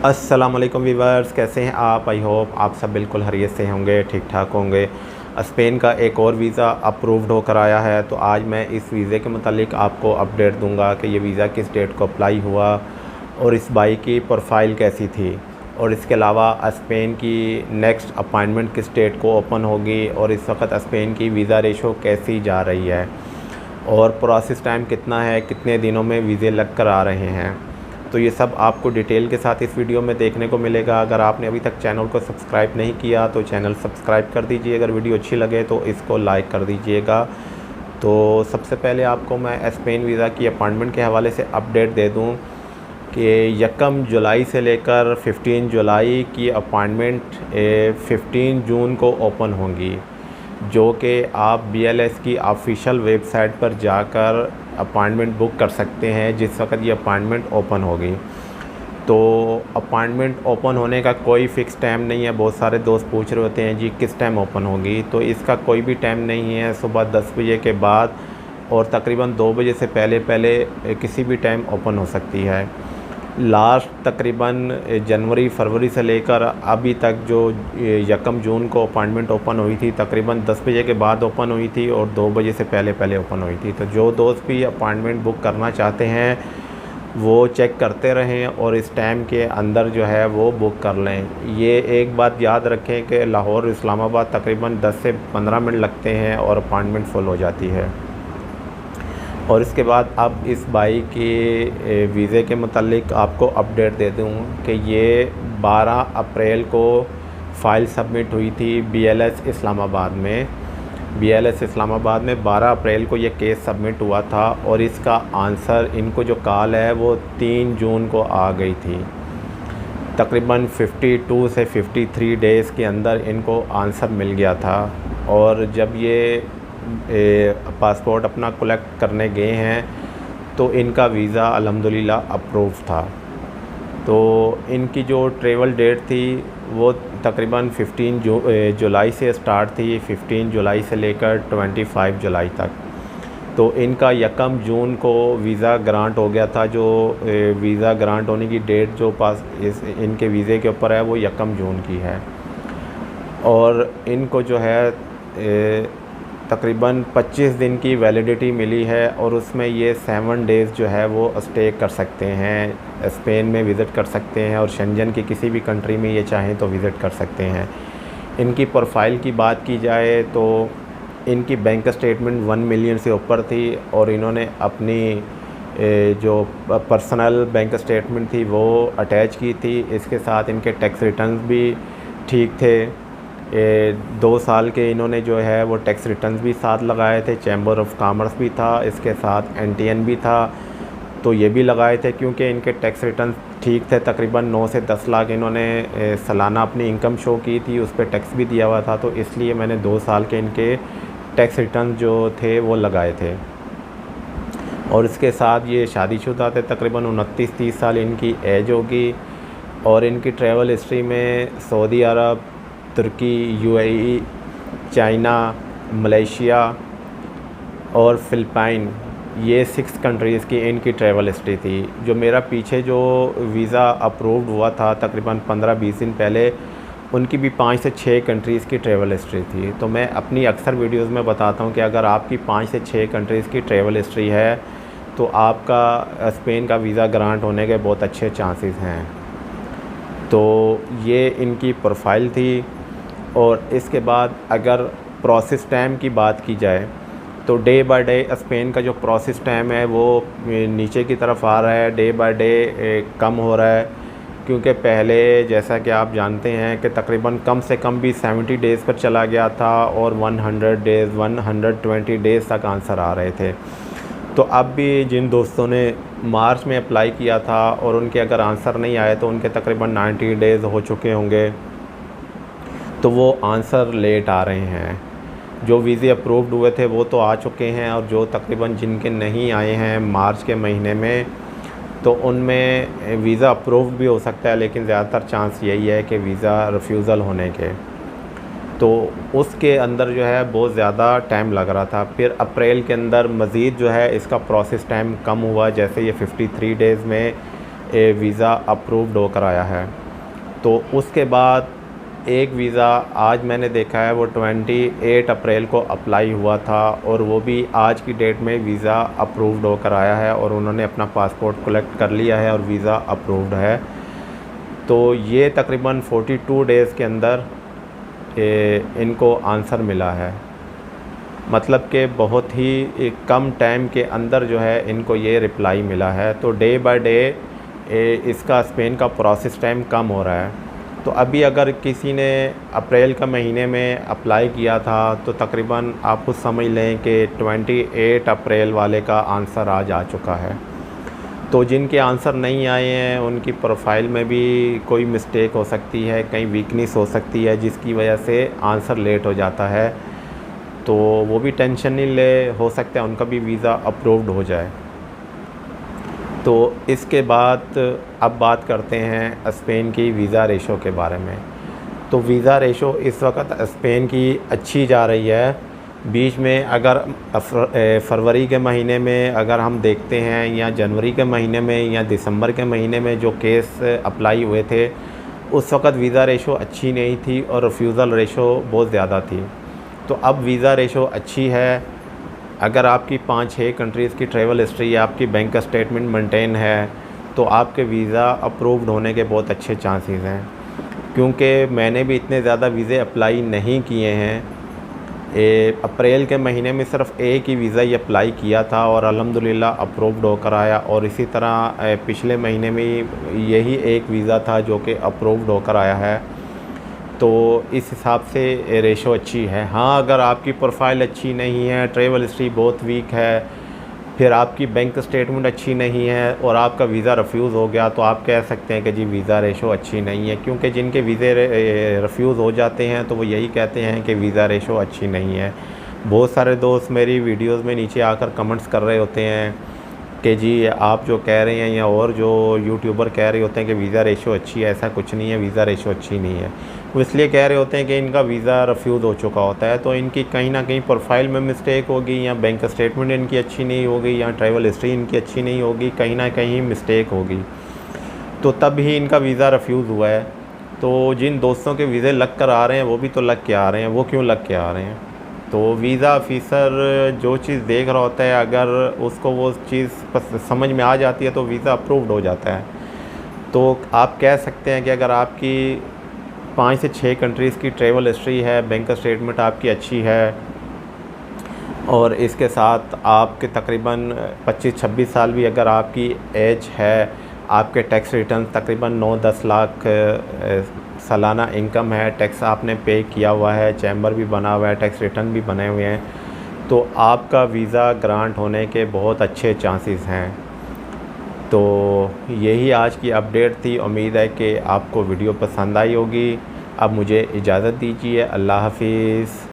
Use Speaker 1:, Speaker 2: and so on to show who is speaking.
Speaker 1: अस्सलाम वालेकुम वीवर्स, कैसे हैं आप। आई होप आप सब बिल्कुल खैरियत से होंगे, ठीक ठाक होंगे। स्पेन का एक और वीज़ा अप्रूव्ड होकर आया है, तो आज मैं इस वीज़े के मुतालिक आपको अपडेट दूंगा कि ये वीज़ा किस डेट को अप्लाई हुआ और इस बाई की प्रोफाइल कैसी थी, और इसके अलावा स्पेन की नेक्स्ट अपॉइंटमेंट किस डेट को ओपन होगी और इस वक्त स्पेन की वीज़ा रेशो कैसी जा रही है और प्रोसेस टाइम कितना है, कितने दिनों में वीज़े लग कर आ रहे हैं। तो ये सब आपको डिटेल के साथ इस वीडियो में देखने को मिलेगा। अगर आपने अभी तक चैनल को सब्सक्राइब नहीं किया तो चैनल सब्सक्राइब कर दीजिए। अगर वीडियो अच्छी लगे तो इसको लाइक कर दीजिएगा। तो सबसे पहले आपको मैं स्पेन वीज़ा की अपॉइंटमेंट के हवाले से अपडेट दे दूं कि 1 जुलाई से लेकर 15 जुलाई की अपॉइंटमेंट 15 जून को ओपन होंगी, जो कि आप BLS की ऑफिशियल वेबसाइट पर जाकर अपॉइंटमेंट बुक कर सकते हैं जिस वक्त ये अपॉइंटमेंट ओपन होगी। तो अपॉइंटमेंट ओपन होने का कोई फ़िक्स टाइम नहीं है। बहुत सारे दोस्त पूछ रहे होते हैं जी किस टाइम ओपन होगी, तो इसका कोई भी टाइम नहीं है। सुबह 10 बजे के बाद और तकरीबन 2 बजे से पहले किसी भी टाइम ओपन हो सकती है। लास्ट तकरीबन जनवरी फरवरी से लेकर अभी तक जो 1 जून को अपॉइंटमेंट ओपन हुई थी, तकरीबन 10 बजे के बाद ओपन हुई थी और 2 बजे से पहले ओपन हुई थी। तो जो दोस्त भी अपॉइंटमेंट बुक करना चाहते हैं वो चेक करते रहें और इस टाइम के अंदर जो है वो बुक कर लें। ये एक बात याद रखें कि लाहौर इस्लामाबाद तकरीबन 10 से 15 मिनट लगते हैं और अपॉइंटमेंट फुल हो जाती है। और इसके बाद अब इस बाई के वीज़े के मुतालिक आपको अपडेट दे दूँ कि ये 12 अप्रैल को फ़ाइल सबमिट हुई थी BLS इस्लामाबाद में। BLS इस्लामाबाद में 12 अप्रैल को ये केस सबमिट हुआ था और इसका आंसर, इनको जो कॉल है वो 3 जून को आ गई थी। तकरीबन 52 से 53 डेज़ के अंदर इनको आंसर मिल गया था। और जब ये पासपोर्ट अपना कलेक्ट करने गए हैं तो इनका वीज़ा अल्हम्दुलिल्लाह अप्रूव था। तो इनकी जो ट्रेवल डेट थी वो तकरीबन 15 जुलाई से स्टार्ट थी, 15 जुलाई से लेकर 25 जुलाई तक। तो इनका 1 जून को वीज़ा ग्रांट हो गया था। जो वीज़ा ग्रांट होने की डेट जो इनके वीज़े के ऊपर है वो 1 जून की है। और इनको जो है तकरीबन 25 दिन की वैलिडिटी मिली है और उसमें ये 7 डेज़ जो है वो स्टे कर सकते हैं, स्पेन में विज़िट कर सकते हैं और शेंजन की किसी भी कंट्री में ये चाहें तो विज़िट कर सकते हैं। इनकी प्रोफाइल की बात की जाए तो इनकी बैंक स्टेटमेंट 1 मिलियन से ऊपर थी और इन्होंने अपनी जो पर्सनल बैंक स्टेटमेंट थी वो अटैच की थी। इसके साथ इनके टैक्स रिटर्न्स भी ठीक थे। 2 साल के इन्होंने जो है वो टैक्स रिटर्न्स भी साथ लगाए थे, चैम्बर ऑफ कॉमर्स भी था, इसके साथ NTN भी था, तो ये भी लगाए थे क्योंकि इनके टैक्स रिटर्न ठीक थे। तकरीबन 9 से 10 लाख इन्होंने सालाना अपनी इनकम शो की थी, उस पर टैक्स भी दिया हुआ था, तो इसलिए मैंने 2 साल के इनके टैक्स रिटर्न जो थे वो लगाए थे। और इसके साथ ये शादीशुदा थे, तकरीबन 29-30 साल इनकी एज होगी। और इनकी ट्रैवल हिस्ट्री में सऊदी अरब, तुर्की, UAE, चाइना, मलेशिया और फ़िलिपाइन, ये 6 कंट्रीज़ की इनकी ट्रैवल हिस्ट्री थी। जो मेरा पीछे जो वीज़ा अप्रूव्ड हुआ था तकरीबन 15-20 दिन पहले, उनकी भी 5 से 6 कंट्रीज़ की ट्रैवल हिस्ट्री थी। तो मैं अपनी अक्सर वीडियोज़ में बताता हूँ कि अगर आपकी 5 से 6 कंट्रीज़ की ट्रैवल हिस्ट्री है तो आपका स्पेन का वीज़ा ग्रांट होने के बहुत अच्छे चांसेस हैं। तो ये इनकी प्रोफाइल थी। और इसके बाद अगर प्रोसेस टाइम की बात की जाए तो डे बाय डे स्पेन का जो प्रोसेस टाइम है वो नीचे की तरफ आ रहा है, डे बाय डे कम हो रहा है। क्योंकि पहले जैसा कि आप जानते हैं कि तकरीबन कम से कम भी 70 डेज़ पर चला गया था और 100 डेज़ 120 डेज़ तक आंसर आ रहे थे। तो अब भी जिन दोस्तों ने मार्च में अप्लाई किया था और उनके अगर आंसर नहीं आए तो उनके तकरीबन 90 डेज़ हो चुके होंगे, तो वो आंसर लेट आ रहे हैं। जो वीज़े अप्रूव्ड हुए थे वो तो आ चुके हैं और जो तकरीबन जिनके नहीं आए हैं मार्च के महीने में, तो उनमें वीज़ा अप्रूव्ड भी हो सकता है, लेकिन ज़्यादातर चांस यही है कि वीज़ा रिफ्यूज़ल होने के। तो उसके अंदर जो है बहुत ज़्यादा टाइम लग रहा था। फिर अप्रैल के अंदर मज़ीद जो है इसका प्रोसेस टाइम कम हुआ, जैसे ये 53 डेज़ में वीज़ा अप्रूव्ड होकर आया है। तो उसके बाद एक वीज़ा आज मैंने देखा है वो 28 अप्रैल को अप्लाई हुआ था और वो भी आज की डेट में वीज़ा अप्रूव्ड होकर आया है और उन्होंने अपना पासपोर्ट कलेक्ट कर लिया है और वीज़ा अप्रूव्ड है। तो ये तकरीबन 42 डेज़ के अंदर इनको आंसर मिला है, मतलब कि बहुत ही कम टाइम के अंदर जो है इनको ये रिप्लाई मिला है। तो डे बाय डे इसका स्पेन का प्रोसेस टाइम कम हो रहा है। तो अभी अगर किसी ने अप्रैल का महीने में अप्लाई किया था तो तकरीबन आप खुद समझ लें कि 28 अप्रैल वाले का आंसर आज आ चुका है। तो जिनके आंसर नहीं आए हैं उनकी प्रोफाइल में भी कोई मिस्टेक हो सकती है, कहीं वीकनेस हो सकती है जिसकी वजह से आंसर लेट हो जाता है। तो वो भी टेंशन नहीं ले, हो सकता है उनका भी वीज़ा अप्रूव्ड हो जाए। तो इसके बाद अब बात करते हैं स्पेन की वीज़ा रेशो के बारे में। तो वीज़ा रेशो इस वक्त स्पेन की अच्छी जा रही है। बीच में अगर फरवरी के महीने में अगर हम देखते हैं या जनवरी के महीने में या दिसंबर के महीने में जो केस अप्लाई हुए थे उस वक्त वीज़ा रेशो अच्छी नहीं थी और रिफ्यूज़ल रेशो बहुत ज़्यादा थी। तो अब वीज़ा रेशो अच्छी है। अगर आपकी 5-6 कंट्रीज़ की ट्रैवल हिस्ट्री या आपकी बैंक स्टेटमेंट मेंटेन है तो आपके वीज़ा अप्रूव्ड होने के बहुत अच्छे चांसेस हैं, क्योंकि मैंने भी इतने ज़्यादा वीज़े अप्लाई नहीं किए हैं। अप्रैल के महीने में सिर्फ़ एक ही वीज़ा ही अप्लाई किया था और अल्हम्दुलिल्लाह अप्रूव्ड होकर आया, और इसी तरह पिछले महीने में यही एक वीज़ा था जो कि अप्रूव्ड होकर आया है। तो इस हिसाब से रेशो अच्छी है। हाँ, अगर आपकी प्रोफाइल अच्छी नहीं है, ट्रैवल हिस्ट्री बहुत वीक है, फिर आपकी बैंक स्टेटमेंट अच्छी नहीं है और आपका वीज़ा रिफ्यूज़ हो गया तो आप कह सकते हैं कि जी वीज़ा रेशो अच्छी नहीं है, क्योंकि जिनके वीज़े रिफ्यूज़ हो जाते हैं तो वो यही कहते हैं कि वीज़ा रेशो अच्छी नहीं है। बहुत सारे दोस्त मेरी वीडियोज़ में नीचे आकर कमेंट्स कर रहे होते हैं कि जी आप जो कह रहे हैं या और जो यूट्यूबर कह रहे होते हैं कि वीज़ा रेशो अच्छी है, ऐसा कुछ नहीं है, वीज़ा रेशो अच्छी नहीं है। वो इसलिए कह रहे होते हैं कि इनका वीज़ा रिफ्यूज़ हो चुका होता है, तो इनकी कहीं ना कहीं प्रोफाइल में मिस्टेक होगी या बैंक स्टेटमेंट इनकी अच्छी नहीं होगी या ट्रैवल हिस्ट्री इनकी अच्छी नहीं होगी, कहीं ना कहीं मिस्टेक होगी, तो तब ही इनका वीज़ा रिफ्यूज़ हुआ है। तो जिन दोस्तों के वीज़े लग कर आ रहे हैं वो भी तो लग के आ रहे हैं, वो क्यों लग के आ रहे हैं? तो वीज़ा ऑफ़िसर जो चीज़ देख रहा होता है अगर उसको वो चीज़ समझ में आ जाती है तो वीज़ा अप्रूव्ड हो जाता है। तो आप कह सकते हैं कि अगर आपकी 5 से 6 कंट्रीज़ की ट्रैवल हिस्ट्री है, बैंक स्टेटमेंट आपकी अच्छी है और इसके साथ आपके तकरीबन 25-26 साल भी अगर आपकी एज है, आपके टैक्स रिटर्न तकरीबन 9-10 लाख सालाना इनकम है, टैक्स आपने पे किया हुआ है, चैम्बर भी बना हुआ है, टैक्स रिटर्न भी बने हुए हैं, तो आपका वीज़ा ग्रांट होने के बहुत अच्छे चांसेस हैं। तो यही आज की अपडेट थी। उम्मीद है कि आपको वीडियो पसंद आई होगी। अब मुझे इजाज़त दीजिए। अल्लाह हाफ़िज़।